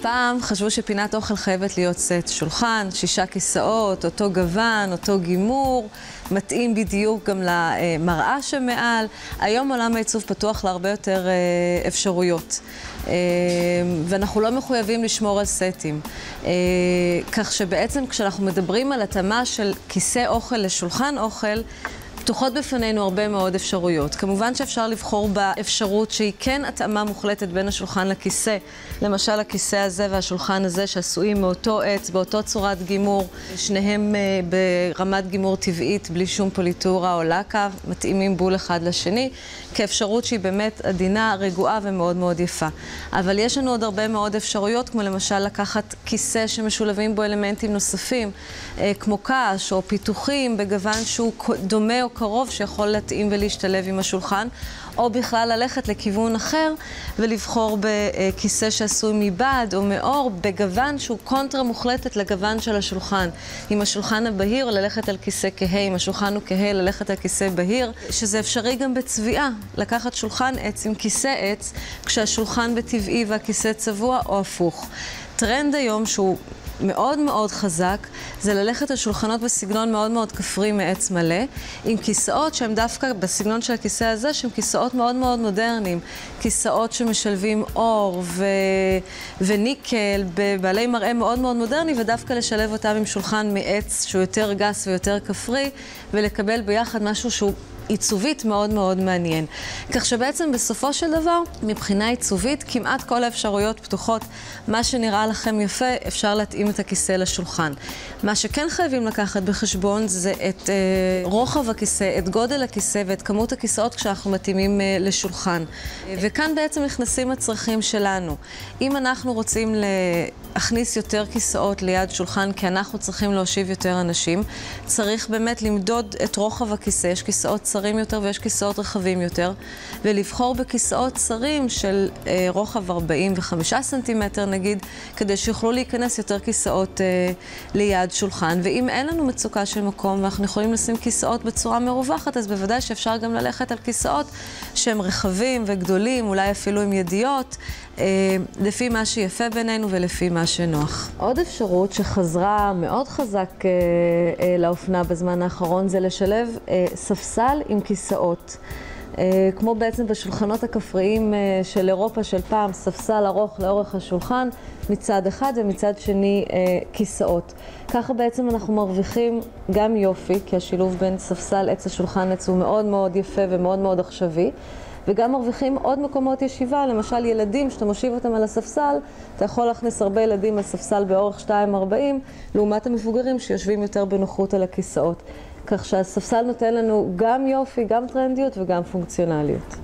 פעם חשבו שפינת אוכל חייבת להיות סט שולחן, 6 כיסאות, אותו גוון, אותו גימור, מתאים בדיוק גם למראה שמעל. היום עולם העיצוב פתוח להרבה יותר אפשרויות, ואנחנו לא מחויבים לשמור על סטים. כך שבעצם כשאנחנו מדברים על התאמה של כיסא אוכל לשולחן אוכל, פתוחות בפנינו הרבה מאוד אפשרויות. כמובן שאפשר לבחור באפשרות שהיא כן התאמה מוחלטת בין השולחן לכיסא. למשל, הכיסא הזה והשולחן הזה שעשויים מאותו עץ, באותו צורת גימור, שניהם ברמת גימור טבעית, בלי שום פוליטורה או לקה, מתאימים בול אחד לשני, כאפשרות שהיא באמת עדינה, רגועה ומאוד מאוד יפה. אבל יש לנו עוד הרבה מאוד אפשרויות, כמו למשל לקחת כיסא שמשולבים בו אלמנטים נוספים, כמו קש או פיתוחים בגוון שהוא דומה או קרוב שיכול להתאים ולהשתלב עם השולחן, או בכלל ללכת לכיוון אחר ולבחור בכיסא שעשוי מבד או מאור בגוון שהוא קונטרה מוחלטת לגוון של השולחן. עם השולחן הבהיר ללכת על כיסא כהה, עם השולחן הוא כהה ללכת על כיסא בהיר, שזה אפשרי גם בצביעה, לקחת שולחן עץ עם כיסא עץ כשהשולחן בטבעי והכיסא צבוע או הפוך. טרנד היום שהוא מאוד מאוד חזק, זה ללכת על שולחנות בסגנון מאוד מאוד כפרי מעץ מלא, עם כיסאות שהם דווקא בסגנון של הכיסא הזה, שהם כיסאות מאוד מאוד מודרניים. כיסאות שמשלבים אור וניקל, בבעלי מראה מאוד מאוד מודרני, ודווקא לשלב אותם עם שולחן מעץ שהוא יותר גס ויותר כפרי, ולקבל ביחד משהו שהוא עיצובית מאוד מאוד מעניין. כך שבעצם בסופו של דבר, מבחינה עיצובית, כמעט כל האפשרויות פתוחות. מה שנראה לכם יפה, אפשר להתאים את הכיסא לשולחן. מה שכן חייבים לקחת בחשבון זה את רוחב הכיסא, את גודל הכיסא ואת כמות הכיסאות כשאנחנו מתאימים לשולחן. וכאן בעצם נכנסים הצרכים שלנו. אם אנחנו רוצים להכניס יותר כיסאות ליד שולחן, כי אנחנו צריכים להושיב יותר אנשים, צריך באמת למדוד את רוחב הכיסא. יש כיסאות צרים יותר ויש כיסאות רחבים יותר, ולבחור בכיסאות צרים של רוחב 45 סנטימטר נגיד, כדי שיוכלו להיכנס יותר כיסאות ליד שולחן. ואם אין לנו מצוקה של מקום ואנחנו יכולים לשים כיסאות בצורה מרווחת, אז בוודאי שאפשר גם ללכת על כיסאות שהם רחבים וגדולים, אולי אפילו עם ידיות, לפי מה שיפה בינינו ולפי מה שנוח. עוד אפשרות שחזרה מאוד חזק לאופנה בזמן האחרון זה לשלב ספסל עם כיסאות. כמו בעצם בשולחנות הכפריים של אירופה של פעם, ספסל ארוך לאורך השולחן מצד אחד ומצד שני כיסאות. ככה בעצם אנחנו מרוויחים גם יופי, כי השילוב בין ספסל עץ השולחן עץ הוא מאוד מאוד יפה ומאוד מאוד עכשווי, וגם מרוויחים עוד מקומות ישיבה, למשל ילדים שאתה מושיב אותם על הספסל, אתה יכול להכניס הרבה ילדים על ספסל באורך 2.40, לעומת המבוגרים שיושבים יותר בנוחות על הכיסאות. כך שהספסל נותן לנו גם יופי, גם טרנדיות וגם פונקציונליות.